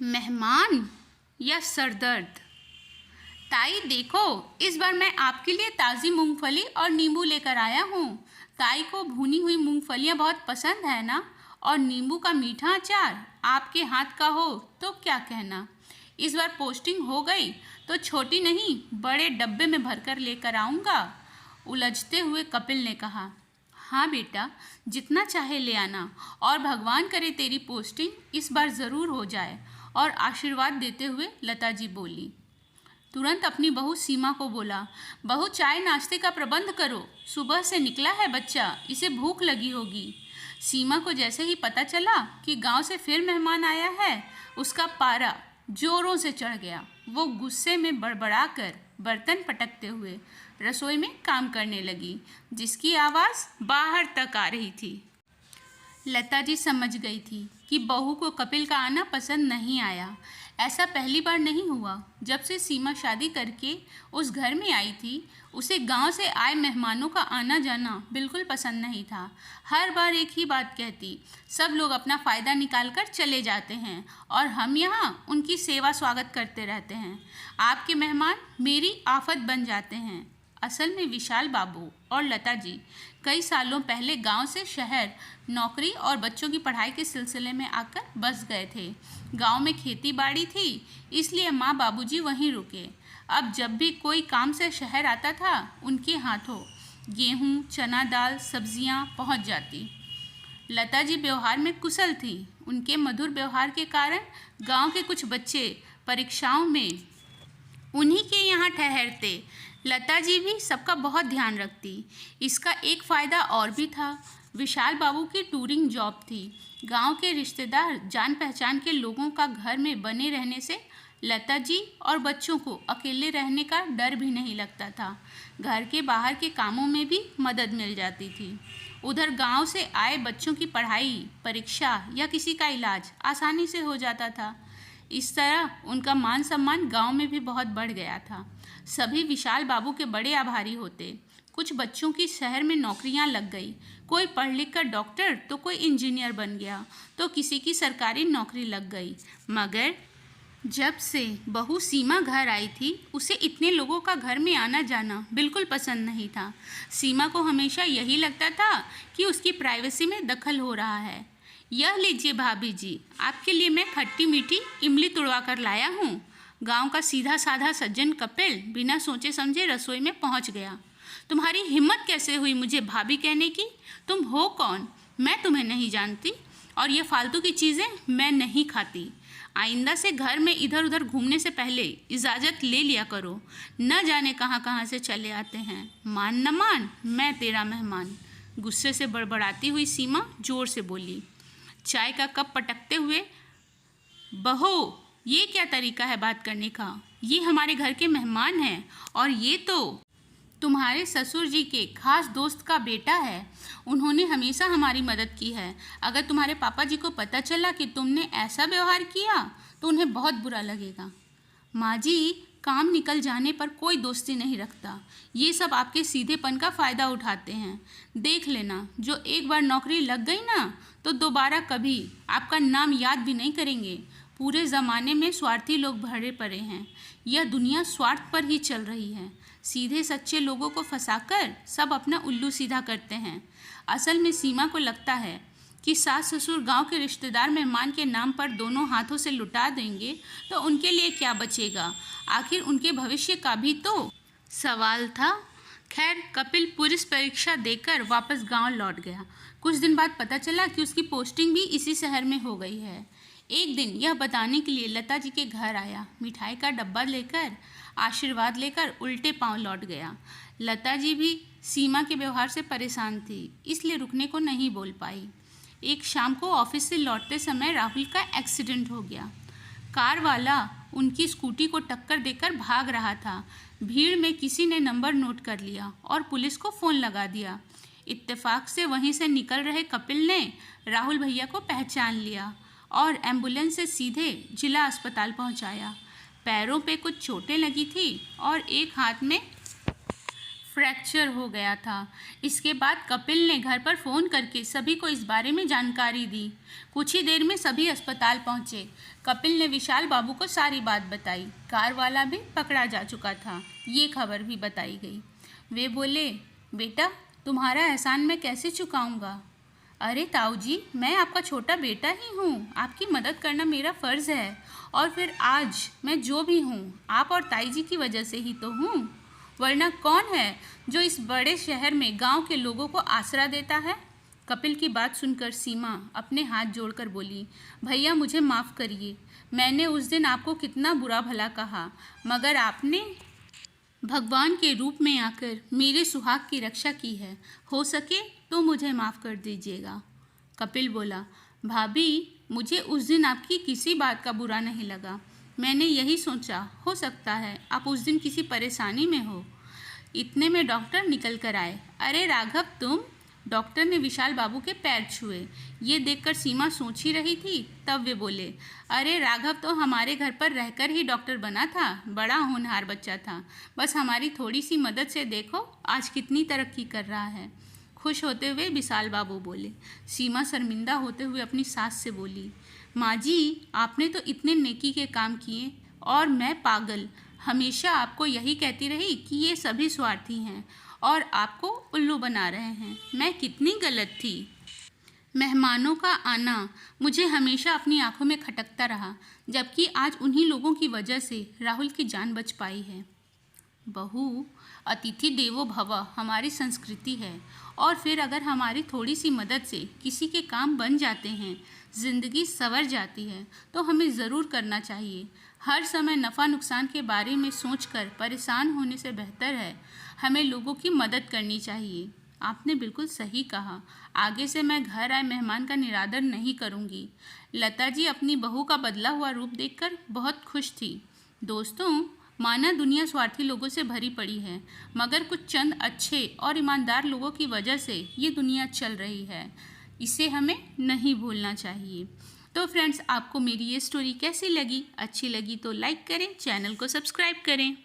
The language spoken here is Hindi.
मेहमान या सरदर्द। ताई देखो, इस बार मैं आपके लिए ताज़ी मूंगफली और नींबू लेकर आया हूँ। ताई को भुनी हुई मूंगफलियाँ बहुत पसंद है ना, और नींबू का मीठा अचार आपके हाथ का हो तो क्या कहना। इस बार पोस्टिंग हो गई तो छोटी नहीं बड़े डब्बे में भरकर लेकर आऊँगा। उलझते हुए कपिल ने कहा। हाँ बेटा, जितना चाहे ले आना, और भगवान करे तेरी पोस्टिंग इस बार ज़रूर हो जाए। और आशीर्वाद देते हुए लता जी बोली। तुरंत अपनी बहू सीमा को बोला, बहू चाय नाश्ते का प्रबंध करो, सुबह से निकला है बच्चा, इसे भूख लगी होगी। सीमा को जैसे ही पता चला कि गांव से फिर मेहमान आया है, उसका पारा जोरों से चढ़ गया। वो गुस्से में बड़बड़ाकर बर्तन पटकते हुए रसोई में काम करने लगी, जिसकी आवाज़ बाहर तक आ रही थी। लता जी समझ गई थी कि बहू को कपिल का आना पसंद नहीं आया। ऐसा पहली बार नहीं हुआ। जब से सीमा शादी करके उस घर में आई थी, उसे गांव से आए मेहमानों का आना जाना बिल्कुल पसंद नहीं था। हर बार एक ही बात कहती, सब लोग अपना फ़ायदा निकाल कर चले जाते हैं और हम यहाँ उनकी सेवा स्वागत करते रहते हैं। आपके मेहमान मेरी आफत बन जाते हैं। असल में विशाल बाबू और लता जी कई सालों पहले गांव से शहर नौकरी और बच्चों की पढ़ाई के सिलसिले में आकर बस गए थे। गांव में खेती बाड़ी थी, इसलिए माँ बाबूजी वहीं रुके। अब जब भी कोई काम से शहर आता था, उनके हाथों गेहूँ, चना दाल, सब्जियाँ पहुँच जाती। लता जी व्यवहार में कुशल थी। उनके मधुर व्यवहार के कारण गांव के कुछ बच्चे परीक्षाओं में उन्हीं के यहाँ ठहरते। लता जी भी सबका बहुत ध्यान रखती। इसका एक फ़ायदा और भी था। विशाल बाबू की टूरिंग जॉब थी। गांव के रिश्तेदार, जान पहचान के लोगों का घर में बने रहने से लता जी और बच्चों को अकेले रहने का डर भी नहीं लगता था। घर के बाहर के कामों में भी मदद मिल जाती थी। उधर गांव से आए बच्चों की पढ़ाई, परीक्षा या किसी का इलाज आसानी से हो जाता था। इस तरह उनका मान सम्मान गांव में भी बहुत बढ़ गया था। सभी विशाल बाबू के बड़े आभारी होते। कुछ बच्चों की शहर में नौकरियां लग गई। कोई पढ़ लिख कर डॉक्टर तो कोई इंजीनियर बन गया, तो किसी की सरकारी नौकरी लग गई। मगर जब से बहू सीमा घर आई थी, उसे इतने लोगों का घर में आना जाना बिल्कुल पसंद नहीं था। सीमा को हमेशा यही लगता था कि उसकी प्राइवेसी में दखल हो रहा है। यह लीजिए भाभी जी, आपके लिए मैं खट्टी मीठी इमली तुड़वा कर लाया हूँ। गांव का सीधा साधा सज्जन कपिल बिना सोचे समझे रसोई में पहुँच गया। तुम्हारी हिम्मत कैसे हुई मुझे भाभी कहने की? तुम हो कौन? मैं तुम्हें नहीं जानती, और ये फालतू की चीज़ें मैं नहीं खाती। आइंदा से घर में इधर उधर घूमने से पहले इजाज़त ले लिया करो। न जाने कहाँ कहाँ से चले आते हैं। मान न मान, मैं तेरा मेहमान। गुस्से से बड़बड़ाती हुई सीमा जोर से बोली। चाय का कप पटकते हुए, बहू ये क्या तरीका है बात करने का? ये हमारे घर के मेहमान हैं, और ये तो तुम्हारे ससुर जी के खास दोस्त का बेटा है। उन्होंने हमेशा हमारी मदद की है। अगर तुम्हारे पापा जी को पता चला कि तुमने ऐसा व्यवहार किया तो उन्हें बहुत बुरा लगेगा। माँ जी, काम निकल जाने पर कोई दोस्ती नहीं रखता। ये सब आपके सीधेपन का फ़ायदा उठाते हैं। देख लेना, जो एक बार नौकरी लग गई ना, तो दोबारा कभी आपका नाम याद भी नहीं करेंगे। पूरे ज़माने में स्वार्थी लोग भरे पड़े हैं। यह दुनिया स्वार्थ पर ही चल रही है। सीधे सच्चे लोगों को फंसाकर सब अपना उल्लू सीधा करते हैं। असल में सीमा को लगता है कि सास ससुर गांव के रिश्तेदार मेहमान के नाम पर दोनों हाथों से लुटा देंगे तो उनके लिए क्या बचेगा? आखिर उनके भविष्य का भी तो सवाल था। खैर, कपिल पुलिस परीक्षा देकर वापस गांव लौट गया। कुछ दिन बाद पता चला कि उसकी पोस्टिंग भी इसी शहर में हो गई है। एक दिन यह बताने के लिए लता जी के घर आया। मिठाई का डब्बा लेकर, आशीर्वाद लेकर उल्टे पांव लौट गया। लता जी भी सीमा के व्यवहार से परेशान थी, इसलिए रुकने को नहीं बोल पाई। एक शाम को ऑफिस से लौटते समय राहुल का एक्सीडेंट हो गया। कार वाला उनकी स्कूटी को टक्कर देकर भाग रहा था। भीड़ में किसी ने नंबर नोट कर लिया और पुलिस को फ़ोन लगा दिया। इत्तेफाक से वहीं से निकल रहे कपिल ने राहुल भैया को पहचान लिया और एम्बुलेंस से सीधे जिला अस्पताल पहुंचाया। पैरों पे कुछ चोटें लगी थी और एक हाथ में फ्रैक्चर हो गया था। इसके बाद कपिल ने घर पर फ़ोन करके सभी को इस बारे में जानकारी दी। कुछ ही देर में सभी अस्पताल पहुंचे। कपिल ने विशाल बाबू को सारी बात बताई। कार वाला भी पकड़ा जा चुका था, ये खबर भी बताई गई। वे बोले, बेटा तुम्हारा एहसान मैं कैसे चुकाऊंगा? अरे ताऊ जी, मैं आपका छोटा बेटा ही हूँ, आपकी मदद करना मेरा फ़र्ज़ है। और फिर आज मैं जो भी हूँ आप और ताई जी की वजह से ही तो हूँ, वरना कौन है जो इस बड़े शहर में गांव के लोगों को आसरा देता है? कपिल की बात सुनकर सीमा अपने हाथ जोड़कर बोली, भैया मुझे माफ़ करिए, मैंने उस दिन आपको कितना बुरा भला कहा, मगर आपने भगवान के रूप में आकर मेरे सुहाग की रक्षा की है। हो सके तो मुझे माफ़ कर दीजिएगा। कपिल बोला, भाभी मुझे उस दिन आपकी किसी बात का बुरा नहीं लगा। मैंने यही सोचा हो सकता है आप उस दिन किसी परेशानी में हो। इतने में डॉक्टर निकल कर आए। अरे राघव तुम? डॉक्टर ने विशाल बाबू के पैर छुए। ये देखकर सीमा सोच ही रही थी, तब वे बोले, अरे राघव तो हमारे घर पर रहकर ही डॉक्टर बना था, बड़ा होनहार बच्चा था। बस हमारी थोड़ी सी मदद से देखो आज कितनी तरक्की कर रहा है। खुश होते हुए विशाल बाबू बोले। सीमा शर्मिंदा होते हुए अपनी सास से बोली, माँ जी आपने तो इतने नेकी के काम किए और मैं पागल हमेशा आपको यही कहती रही कि ये सभी स्वार्थी हैं और आपको उल्लू बना रहे हैं। मैं कितनी गलत थी। मेहमानों का आना मुझे हमेशा अपनी आंखों में खटकता रहा, जबकि आज उन्हीं लोगों की वजह से राहुल की जान बच पाई है। बहू, अतिथि देवो भव हमारी संस्कृति है, और फिर अगर हमारी थोड़ी सी मदद से किसी के काम बन जाते हैं, ज़िंदगी संवर जाती है, तो हमें ज़रूर करना चाहिए। हर समय नफ़ा नुकसान के बारे में सोचकर परेशान होने से बेहतर है हमें लोगों की मदद करनी चाहिए। आपने बिल्कुल सही कहा, आगे से मैं घर आए मेहमान का निरादर नहीं करूँगी। लता जी अपनी बहू का बदला हुआ रूप देखकर बहुत खुश थी। दोस्तों, माना दुनिया स्वार्थी लोगों से भरी पड़ी है, मगर कुछ चंद अच्छे और ईमानदार लोगों की वजह से ये दुनिया चल रही है। इसे हमें नहीं भूलना चाहिए। तो फ्रेंड्स, आपको मेरी ये स्टोरी कैसी लगी? अच्छी लगी तो लाइक करें, चैनल को सब्सक्राइब करें।